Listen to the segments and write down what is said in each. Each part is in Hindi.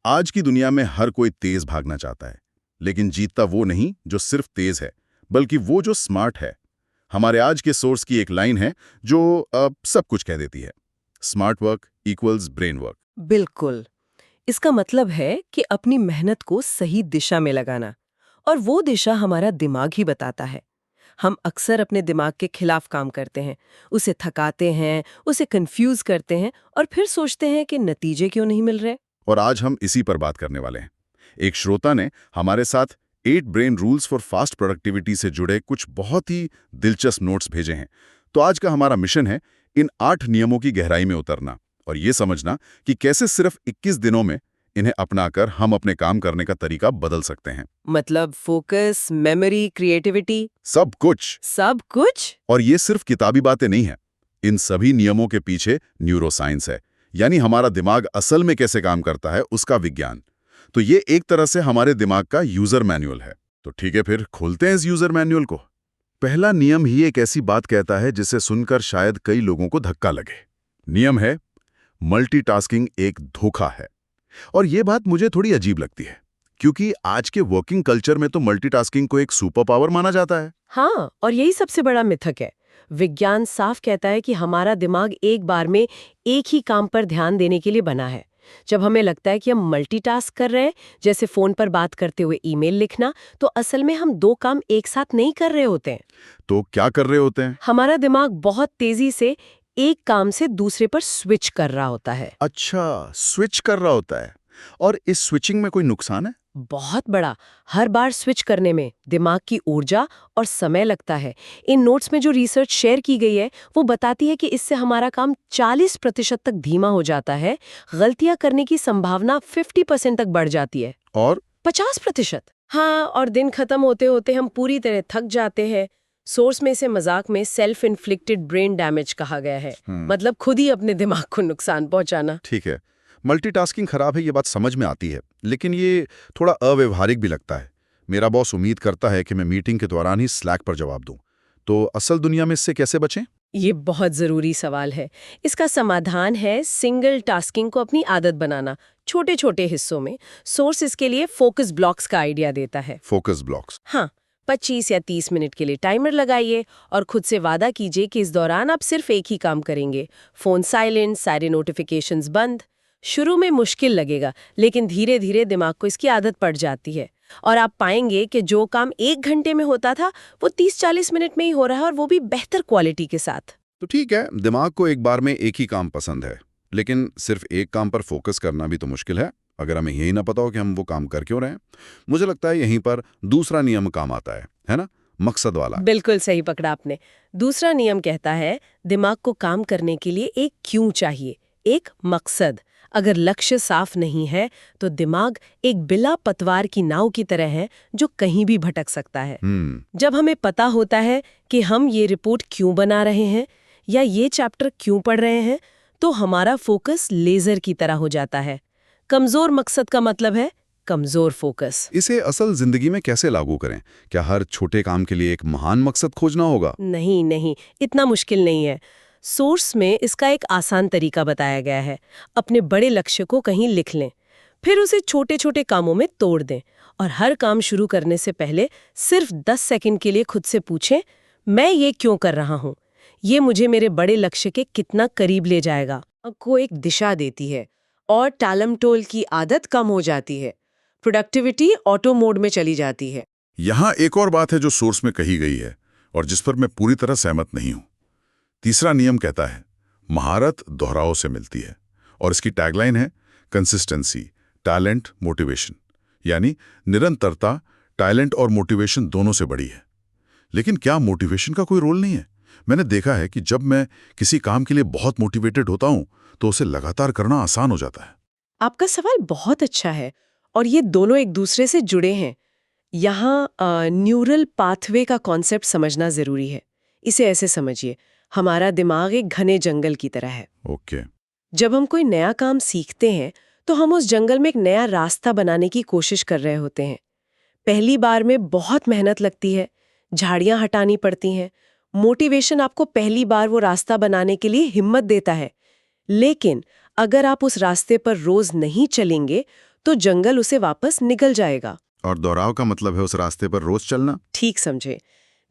आज की दुनिया में हर कोई तेज भागना चाहता है, लेकिन जीतता वो नहीं जो सिर्फ तेज है, बल्कि वो जो स्मार्ट है। हमारे आज के सोर्स की एक लाइन है जो सब कुछ कह देती है। Smart work equals brain work. बिल्कुल। इसका मतलब है कि अपनी मेहनत को सही दिशा में लगाना, और वो दिशा हमारा दिमाग ही बताता है। हम अक्सर अपने दिमाग के खिलाफ काम करते हैं, उसे थकाते हैं, उसे कंफ्यूज करते हैं और फिर सोचते हैं कि नतीजे क्यों नहीं मिल रहे। और आज हम इसी पर बात करने वाले हैं। एक श्रोता ने हमारे साथ 8 brain rules for fast productivity से जुड़े कुछ बहुत ही दिलचस्प नोट्स भेजे हैं। तो आज का हमारा मिशन है इन 8 नियमों की गहराई में उतरना और ये समझना कि कैसे सिर्फ 21 दिनों में इन्हें अपनाकर हम अपने काम करने का तरीका बदल सकते हैं। मतलब फोकस, मेमोरी, क्रिएटिविटी, सब कुछ। सब कुछ। और ये सिर्फ किताबी बातें नहीं हैं। इन सभी नियमों के पीछे न्यूरोसाइंस है, यानी हमारा दिमाग असल में कैसे काम करता है उसका विज्ञान। तो ये एक तरह से हमारे दिमाग का यूजर मैनुअल है। तो ठीक है, फिर खोलते हैं इस यूजर मैनुअल को। पहला नियम ही एक ऐसी बात कहता है जिसे सुनकर शायद कई लोगों को धक्का लगे। नियम है, मल्टीटास्किंग एक धोखा है। और ये बात मुझे थोड़ी अजीब लगती है, क्योंकि आज के वर्किंग कल्चर में तो मल्टीटास्किंग को एक सुपर पावर माना जाता है। हाँ, और यही सबसे बड़ा मिथक है। विज्ञान साफ कहता है कि हमारा दिमाग एक बार में एक ही काम पर ध्यान देने के लिए बना है। जब हमें लगता है कि हम मल्टीटास्क कर रहे हैं, जैसे फोन पर बात करते हुए ईमेल लिखना, तो असल में हम 2 काम एक साथ नहीं कर रहे होते हैं। तो क्या कर रहे होते हैं? हमारा दिमाग बहुत तेजी से एक काम से दूसरे पर स्विच कर रहा होता है। अच्छा, स्विच कर रहा होता है। और इस स्विचिंग में कोई नुकसान है? बहुत बड़ा। हर बार स्विच करने में दिमाग की ऊर्जा और समय लगता है। इन नोट्स में जो रिसर्च शेयर की गई है वो बताती है कि इससे हमारा काम 40% तक धीमा हो जाता है, गलतियां करने की संभावना 50% तक बढ़ जाती है। और 50%? हाँ, और दिन खत्म होते होते हम पूरी तरह थक जाते हैं। सोर्स में इसे मजाक में सेल्फ इन्फ्लिक्टेड ब्रेन डैमेज कहा गया है। मतलब खुद ही अपने दिमाग को नुकसान पहुंचाना। ठीक है, मल्टीटास्किंग खराब है, ये बात समझ में आती है, लेकिन ये थोड़ा अव्यवहारिक भी लगता है। मेरा बॉस उम्मीद करता है कि मैं मीटिंग के दौरान ही स्लैक पर जवाब दूं। तो असल दुनिया में इससे कैसे बचें? ये बहुत जरूरी सवाल है। इसका समाधान है सिंगल टास्किंग को अपनी आदत बनाना, छोटे छोटे हिस्सों में। सोर्स इसके लिए फोकस ब्लॉक्स का आइडिया देता है। Focus blocks? हाँ, 25 या 30 मिनट के लिए टाइमर लगाइए और खुद से वादा कीजिए कि इस दौरान आप सिर्फ एक ही काम करेंगे। फोन साइलेंट, सारे नोटिफिकेशंस बंद। शुरू में मुश्किल लगेगा, लेकिन धीरे धीरे दिमाग को इसकी आदत पड़ जाती है और आप पाएंगे कि जो काम 1 घंटे में होता था वो 30-40 मिनट में ही हो रहा है, और वो भी बेहतर क्वालिटी के साथ। तो ठीक है, दिमाग को एक बार में एक ही काम पसंद है, लेकिन सिर्फ एक काम पर फोकस करना भी तो मुश्किल है, अगर हमें यही ना पता हो कि हम वो काम कर क्यों रहे हैं। मुझे लगता है यहीं पर दूसरा नियम काम आता है ना? मकसद वाला। बिल्कुल सही पकड़ा आपने। दूसरा नियम कहता है दिमाग को काम करने के लिए एक क्यों चाहिए, एक मकसद। अगर लक्ष्य साफ नहीं है तो दिमाग एक बिला पतवार की नाव की तरह है जो कहीं भी भटक सकता है। जब हमें पता होता है कि हम ये रिपोर्ट क्यों बना रहे हैं या ये चैप्टर क्यों पढ़ रहे हैं, तो हमारा फोकस लेजर की तरह हो जाता है। कमजोर मकसद का मतलब है कमजोर फोकस। इसे असल जिंदगी में कैसे लागू करें? क्या हर छोटे काम के लिए एक महान मकसद खोजना होगा? नहीं नहीं, इतना मुश्किल नहीं है। सोर्स में इसका एक आसान तरीका बताया गया है। अपने बड़े लक्ष्य को कहीं लिख लें, फिर उसे छोटे छोटे कामों में तोड़ दें और हर काम शुरू करने से पहले सिर्फ 10 सेकंड के लिए खुद से पूछें, मैं ये क्यों कर रहा हूँ? ये मुझे मेरे बड़े लक्ष्य के कितना करीब ले जाएगा? को एक दिशा देती है और टालमटोल की आदत कम हो जाती है। प्रोडक्टिविटी ऑटो मोड में चली जाती है। यहाँ एक और बात है जो सोर्स में कही गई है और जिस पर मैं पूरी तरह सहमत नहीं हूँ। तीसरा नियम कहता है महारत दोहराव से मिलती है, और इसकी टैगलाइन है कंसिस्टेंसी, टैलेंट, मोटिवेशन। यानी निरंतरता टैलेंट और मोटिवेशन दोनों से बड़ी है। लेकिन क्या मोटिवेशन का कोई रोल नहीं है? मैंने देखा है कि जब मैं किसी काम के लिए बहुत मोटिवेटेड होता हूं तो उसे लगातार करना आसान हो जाता है। आपका सवाल बहुत अच्छा है और ये दोनों एक दूसरे से जुड़े हैं। यहाँ न्यूरल पाथवे का कॉन्सेप्ट समझना जरूरी है। इसे ऐसे समझिए, हमारा दिमाग एक घने जंगल की तरह है। ओके। जब हम कोई नया काम सीखते हैं तो हम उस जंगल में एक नया रास्ता बनाने की कोशिश कर रहे होते हैं। पहली बार में बहुत मेहनत लगती है, झाड़ियां हटानी पड़ती हैं। मोटिवेशन आपको पहली बार वो रास्ता बनाने के लिए हिम्मत देता है, लेकिन अगर आप उस रास्ते पर रोज नहीं चलेंगे तो जंगल उसे वापस निगल जाएगा। और दोहराव का मतलब है उस रास्ते पर रोज चलना। ठीक समझे।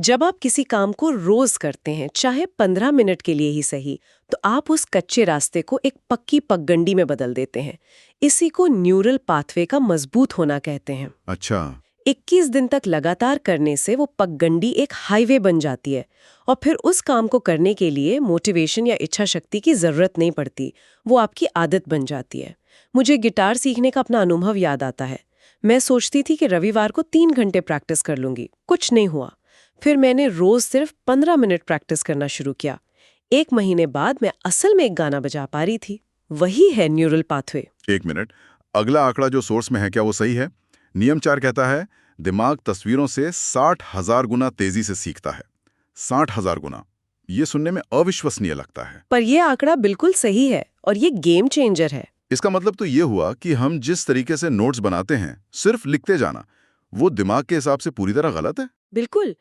जब आप किसी काम को रोज करते हैं, चाहे 15 मिनट के लिए ही सही, तो आप उस कच्चे रास्ते को एक पक्की पगडंडी में बदल देते हैं। इसी को न्यूरल पाथवे का मजबूत होना कहते हैं। अच्छा। 21 दिन तक लगातार करने से वो पगडंडी एक हाईवे बन जाती है और फिर उस काम को करने के लिए मोटिवेशन या इच्छा शक्ति की जरूरत नहीं पड़ती, वो आपकी आदत बन जाती है। मुझे गिटार सीखने का अपना अनुभव याद आता है। मैं सोचती थी कि रविवार को 3 घंटे प्रैक्टिस कर लूंगी, कुछ नहीं हुआ। फिर मैंने रोज सिर्फ 15 मिनट प्रैक्टिस करना शुरू किया। 1 महीने बाद मैं असल में एक गाना बजा पा रही थी। वही है न्यूरल पाथवे। 1 मिनट, अगला आंकड़ा जो सोर्स में है क्या वो सही है? नियम 4 कहता है दिमाग तस्वीरों से 60,000 गुना तेजी से सीखता है। 60,000 गुना, ये सुनने में अविश्वसनीय लगता है। पर यह आंकड़ा बिल्कुल सही है और ये गेम चेंजर है। इसका मतलब तो ये हुआ कि हम जिस तरीके से नोट्स बनाते हैं, सिर्फ लिखते जाना, वो दिमाग के हिसाब से पूरी तरह गलत है। बिल्कुल।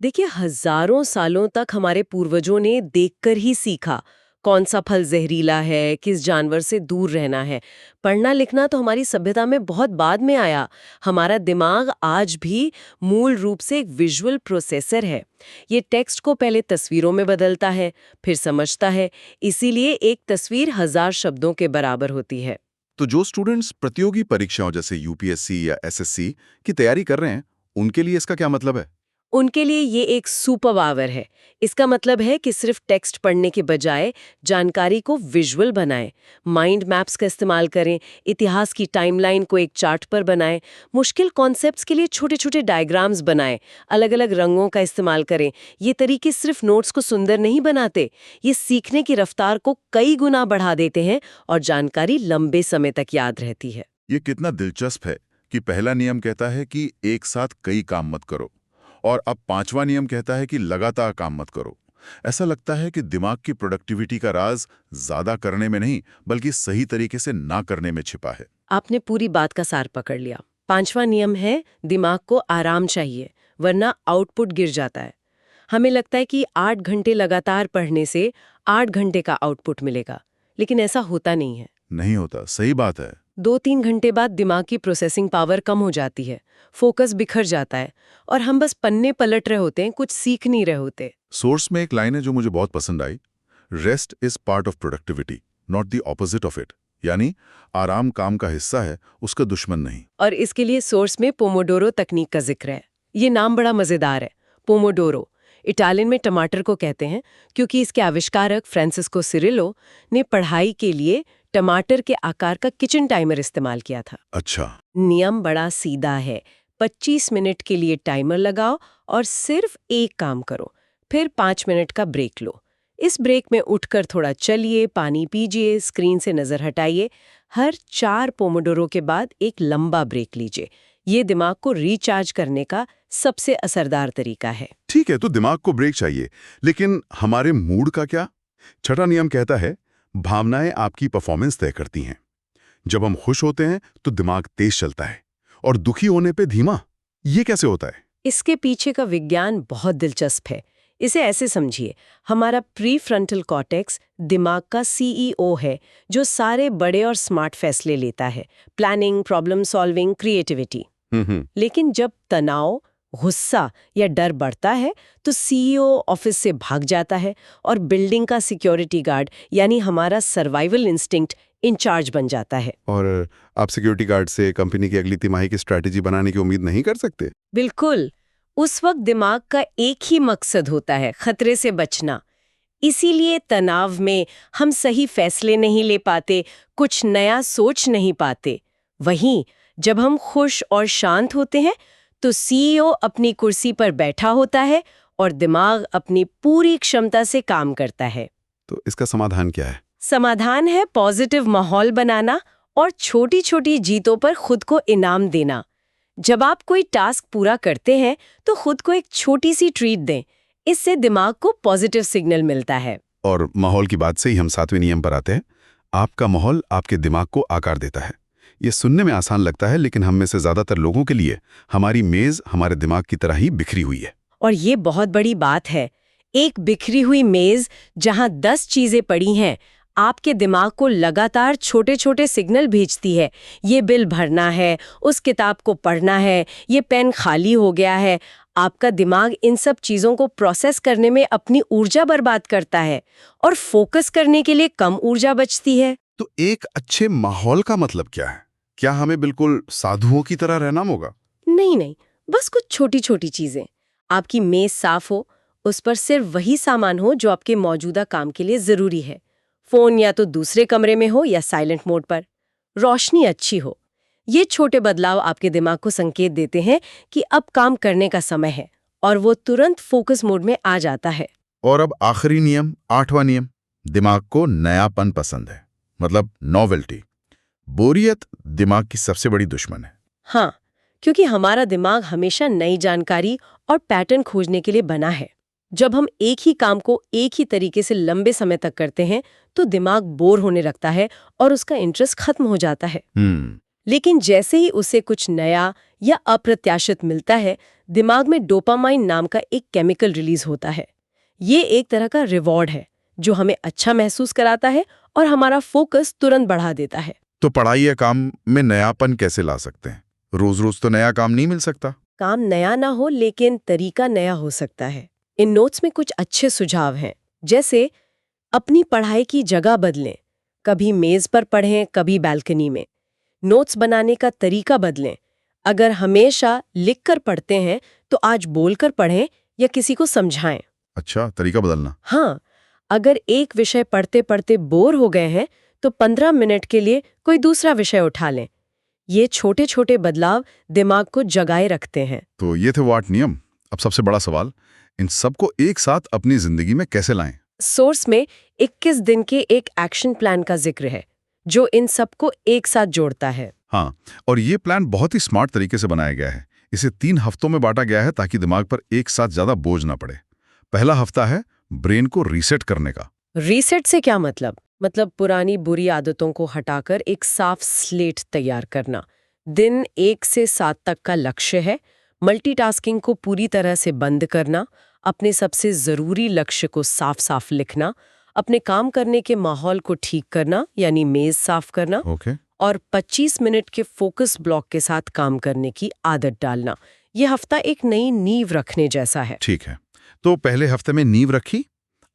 देखिए, हजारों सालों तक हमारे पूर्वजों ने देखकर ही सीखा कौन सा फल जहरीला है, किस जानवर से दूर रहना है। पढ़ना लिखना तो हमारी सभ्यता में बहुत बाद में आया। हमारा दिमाग आज भी मूल रूप से एक विजुअल प्रोसेसर है। ये टेक्स्ट को पहले तस्वीरों में बदलता है, फिर समझता है। इसीलिए एक तस्वीर 1000 शब्दों के बराबर होती है। तो जो स्टूडेंट्स प्रतियोगी परीक्षाओं जैसे यूपीएससी या एसएससी की तैयारी कर रहे हैं, उनके लिए इसका क्या मतलब है? उनके लिए ये एक सुपर पावर है। इसका मतलब है कि सिर्फ टेक्स्ट पढ़ने के बजाय जानकारी को विजुअल बनाएं, माइंड मैप्स का इस्तेमाल करें, इतिहास की टाइमलाइन को एक चार्ट पर बनाएं, मुश्किल कॉन्सेप्ट्स के लिए छोटे-छोटे डायग्राम्स बनाएं, अलग-अलग रंगों का इस्तेमाल करें। ये तरीके सिर्फ नोट्स को सुंदर नहीं बनाते, ये सीखने की रफ्तार को कई गुना बढ़ा देते हैं और जानकारी लंबे समय तक याद रहती है। ये कितना दिलचस्प है कि पहला नियम कहता है कि एक साथ कई काम मत करो, और अब 5वां नियम कहता है कि लगातार काम मत करो। ऐसा लगता है कि दिमाग की प्रोडक्टिविटी का राज ज्यादा करने में नहीं, बल्कि सही तरीके से ना करने में छिपा है। आपने पूरी बात का सार पकड़ लिया। 5वां नियम है, दिमाग को आराम चाहिए, वरना आउटपुट गिर जाता है। हमें लगता है कि 8 घंटे लगातार पढ़ने से 8 घंटे का आउटपुट मिलेगा, लेकिन ऐसा होता नहीं है। नहीं होता, सही बात है। 2-3 घंटे बाद दिमाग की प्रोसेसिंग पावर कम हो जाती है, फोकस बिखर जाता है और हम बस पन्ने पलट रहे होते हैं, कुछ सीख नहीं रहे होते। सोर्स में एक लाइन है जो मुझे बहुत पसंद आई, rest is part of productivity, not the opposite of it. यानी आराम काम का हिस्सा है, उसका दुश्मन नहीं। और इसके लिए सोर्स में पोमोडोरो तकनीक का जिक्र है। ये नाम बड़ा मजेदार है, पोमोडोरो। इटालियन में टमाटर को कहते हैं क्योंकि इसके आविष्कारक फ्रांसिस्को सिरिलो ने पढ़ाई के लिए टमाटर के आकार का किचन टाइमर इस्तेमाल किया था। अच्छा। नियम बड़ा सीधा है। 25 मिनट के लिए टाइमर लगाओ और सिर्फ एक काम करो, फिर 5 मिनट का ब्रेक लो। इस ब्रेक में उठकर थोड़ा चलिए, पानी पीजिए, स्क्रीन से नजर हटाइए। हर 4 पोमोडोरो के बाद एक लंबा ब्रेक लीजिए। ये दिमाग को रिचार्ज करने का सबसे असरदार तरीका है। ठीक है, तो दिमाग को ब्रेक चाहिए, लेकिन हमारे मूड का क्या? 6वां नियम कहता है भावनाएं आपकी परफॉर्मेंस तय करती हैं। जब हम खुश होते हैं तो दिमाग तेज चलता है और दुखी होने पे धीमा। ये कैसे होता है? इसके पीछे का विज्ञान बहुत दिलचस्प है। इसे ऐसे समझिए, हमारा प्रीफ्रंटल कॉर्टेक्स दिमाग का सीईओ है, जो सारे बड़े और स्मार्ट फैसले लेता है, प्लानिंग, प्रॉब्लम सॉल्विंग, क्रिएटिविटी। लेकिन जब तनाव, गुस्सा या डर बढ़ता है तो सीईओ ऑफिस से भाग जाता है और बिल्डिंग का सिक्योरिटी गार्ड यानी हमारा सर्वाइवल इंस्टिंक्ट इंचार्ज बन जाता है। और आप सिक्योरिटी गार्ड से कंपनी की अगली तिमाही की स्ट्रैटेजी बनाने की उम्मीद नहीं कर सकते? बिल्कुल। उस वक्त दिमाग का एक ही मकसद होता है, खतरे से बचना। इसीलिए तनाव में हम सही फैसले नहीं ले पाते, कुछ नया सोच नहीं पाते। वहीं जब हम खुश और शांत होते हैं तो सीईओ अपनी कुर्सी पर बैठा होता है और दिमाग अपनी पूरी क्षमता से काम करता है। तो इसका समाधान क्या है? समाधान है पॉजिटिव माहौल बनाना और छोटी-छोटी जीतों पर खुद को इनाम देना। जब आप कोई टास्क पूरा करते हैं तो खुद को एक छोटी सी ट्रीट दें। इससे दिमाग को पॉजिटिव सिग्नल मिलता है। और माहौल की बात से ही हम 7वें नियम पर आते हैं। आपका माहौल आपके दिमाग को आकार देता है। ये सुनने में आसान लगता है, लेकिन हम में से ज्यादातर लोगों के लिए हमारी मेज हमारे दिमाग की तरह ही बिखरी हुई है। और ये बहुत बड़ी बात है। एक बिखरी हुई मेज जहां 10 चीजें पड़ी हैं, आपके दिमाग को लगातार छोटे छोटे सिग्नल भेजती है। ये बिल भरना है, उस किताब को पढ़ना है, ये पेन खाली हो गया है। आपका दिमाग इन सब चीजों को प्रोसेस करने में अपनी ऊर्जा बर्बाद करता है और फोकस करने के लिए कम ऊर्जा बचती है। तो एक अच्छे माहौल का मतलब क्या है? क्या हमें बिल्कुल साधुओं की तरह रहना होगा? नहीं, बस कुछ छोटी छोटी चीजें। आपकी मेज साफ हो, उस पर सिर्फ वही सामान हो जो आपके मौजूदा काम के लिए जरूरी है। फोन या तो दूसरे कमरे में हो या साइलेंट मोड पर। रोशनी अच्छी हो। ये छोटे बदलाव आपके दिमाग को संकेत देते हैं कि अब काम करने का समय है और वो तुरंत फोकस मोड में आ जाता है। और अब आखिरी नियम, 8वां नियम, दिमाग को नयापन पसंद है, मतलब नॉवेल्टी। बोरियत दिमाग की सबसे बड़ी दुश्मन है। हाँ, क्योंकि हमारा दिमाग हमेशा नई जानकारी और पैटर्न खोजने के लिए बना है। जब हम एक ही काम को एक ही तरीके से लंबे समय तक करते हैं तो दिमाग बोर होने लगता है और उसका इंटरेस्ट खत्म हो जाता है। लेकिन जैसे ही उसे कुछ नया या अप्रत्याशित मिलता है, दिमाग में डोपामाइन नाम का एक केमिकल रिलीज होता है। ये एक तरह का रिवॉर्ड है जो हमें अच्छा महसूस कराता है और हमारा फोकस तुरंत बढ़ा देता है। तो पढ़ाई या काम में नयापन कैसे ला सकते हैं? रोज रोज तो नया काम नहीं मिल सकता। काम नया ना हो लेकिन तरीका नया हो सकता है। इन नोट्स में कुछ अच्छे सुझाव हैं, जैसे अपनी पढ़ाई की जगह बदलें। कभी मेज पर पढ़ें, कभी बालकनी में। नोट्स बनाने का तरीका बदलें। अगर हमेशा लिखकर पढ़ते हैं तो आज बोलकर पढ़ें या किसी को समझाएं। अच्छा, तरीका बदलना। हाँ, अगर एक विषय पढ़ते पढ़ते बोर हो गए हैं तो 15 मिनट के लिए कोई दूसरा विषय उठा लें। ये छोटे छोटे बदलाव दिमाग को जगाए रखते हैं। तो ये थे वो 8 नियम। अब सबसे बड़ा सवाल, इन सबको एक साथ अपनी जिंदगी में कैसे लाएं? सोर्स में 21 दिन के एक एक्शन प्लान का जिक्र है जो इन सबको एक साथ जोड़ता है। हाँ, और ये प्लान बहुत ही स्मार्ट तरीके से बनाया गया है। इसे 3 हफ्तों में बांटा गया है ताकि दिमाग पर एक साथ ज्यादा बोझ ना पड़े। पहला हफ्ता है ब्रेन को रीसेट करने का। रीसेट से क्या मतलब? पुरानी बुरी आदतों को हटाकर एक साफ स्लेट तैयार करना। दिन 1 से 7 तक का लक्ष्य है। मल्टीटास्किंग को पूरी तरह से बंद करना, अपने सबसे जरूरी लक्ष्य को साफ साफ लिखना, अपने काम करने के माहौल को ठीक करना यानी मेज साफ करना, ओके। और 25 मिनट के फोकस ब्लॉक के साथ काम करने की आदत डालना। यह हफ्ता एक नई नींव रखने जैसा है। ठीक है, तो पहले हफ्ते में नींव रखी।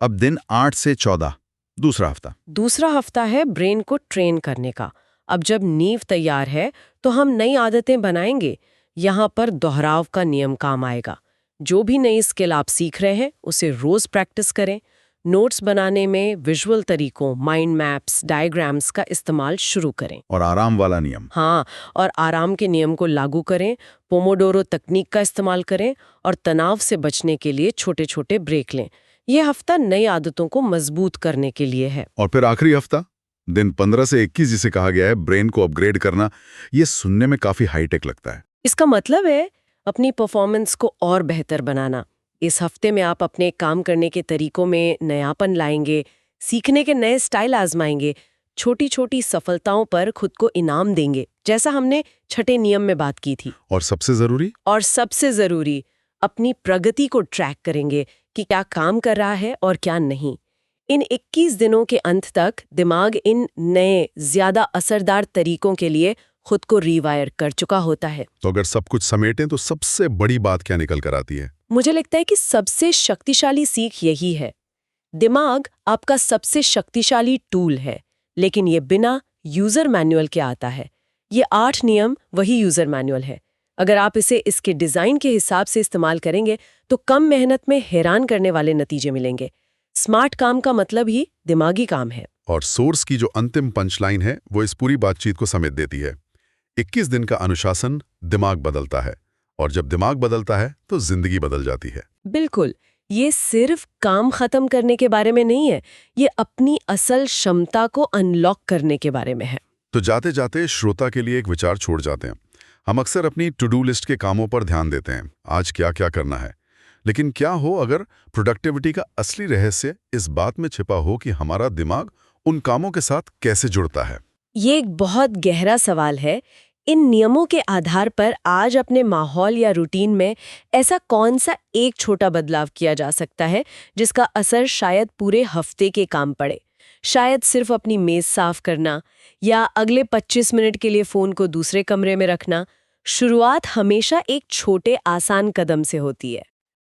अब दिन 8 से 14, दूसरा हफ्ता है ब्रेन को ट्रेन करने का। अब जब नींव तैयार है तो हम नई आदतें बनाएंगे। यहाँ पर दोहराव का नियम काम आएगा। जो भी नई स्किल आप सीख रहे हैं उसे रोज प्रैक्टिस करें। नोट्स बनाने में विजुअल तरीकों, माइंड मैप्स, डायग्राम्स का इस्तेमाल शुरू करें। और आराम वाला नियम। हाँ, और आराम के नियम को लागू करें। पोमोडोरो तकनीक का इस्तेमाल करें और तनाव से बचने के लिए छोटे छोटे ब्रेक लें। यह हफ्ता नई आदतों को मजबूत करने के लिए है। और फिर आखिरी हफ्ता, दिन 15 से 21, जिसे कहा गया है ब्रेन को अपग्रेड करना। ये सुनने में काफी हाईटेक लगता है। इसका मतलब है अपनी परफॉर्मेंस को और बेहतर बनाना। इस हफ्ते में आप अपने काम करने के तरीकों में नयापन लाएंगे, सीखने के नए स्टाइल आजमाएंगे, छोटी छोटी सफलताओं पर खुद को इनाम देंगे, जैसा हमने छठे नियम में बात की थी। और सबसे जरूरी, अपनी प्रगति को ट्रैक करेंगे कि क्या काम कर रहा है और क्या नहीं। इन 21 दिनों के अंत तक दिमाग इन नए, ज्यादा असरदार तरीकों के लिए खुद को रीवायर कर चुका होता है। तो अगर सब कुछ समेटें तो सबसे बड़ी बात क्या निकल कर आती है? मुझे लगता है कि सबसे शक्तिशाली सीख यही है। दिमाग आपका सबसे शक्तिशाली टूल है, लेकिन ये बिना यूजर मैनुअल के आता है। ये 8 नियम वही यूजर मैनुअल है। अगर आप इसे इसके डिजाइन के हिसाब से इस्तेमाल करेंगे तो कम मेहनत में हैरान करने वाले नतीजे मिलेंगे। स्मार्ट काम का मतलब ही दिमागी काम है। और सोर्स की जो अंतिम पंचलाइन है वो इस पूरी बातचीत को समेट देती है। 21 दिन का अनुशासन, दिमाग बदलता है, और जब दिमाग बदलता है तो जिंदगी बदल जाती है। बिल्कुल, ये सिर्फ काम खत्म करने के बारे में नहीं है, ये अपनी असल क्षमता को अनलॉक करने के बारे में है। तो जाते जाते श्रोता के लिए एक विचार छोड़ जाते हैं। हम अक्सर अपनी टू डू लिस्ट के कामों पर ध्यान देते हैं, आज क्या क्या करना है। लेकिन क्या हो अगर प्रोडक्टिविटी का असली रहस्य इस बात में छिपा हो कि हमारा दिमाग उन कामों के साथ कैसे जुड़ता है? ये एक बहुत गहरा सवाल है। इन नियमों के आधार पर आज अपने माहौल या रूटीन में ऐसा कौन सा एक छोटा बदलाव किया जा सकता है जिसका असर शायद पूरे हफ्ते के काम पड़े। शायद सिर्फ अपनी मेज साफ करना या अगले 25 मिनट के लिए फ़ोन को दूसरे कमरे में रखना। शुरुआत हमेशा एक छोटे आसान कदम से होती है।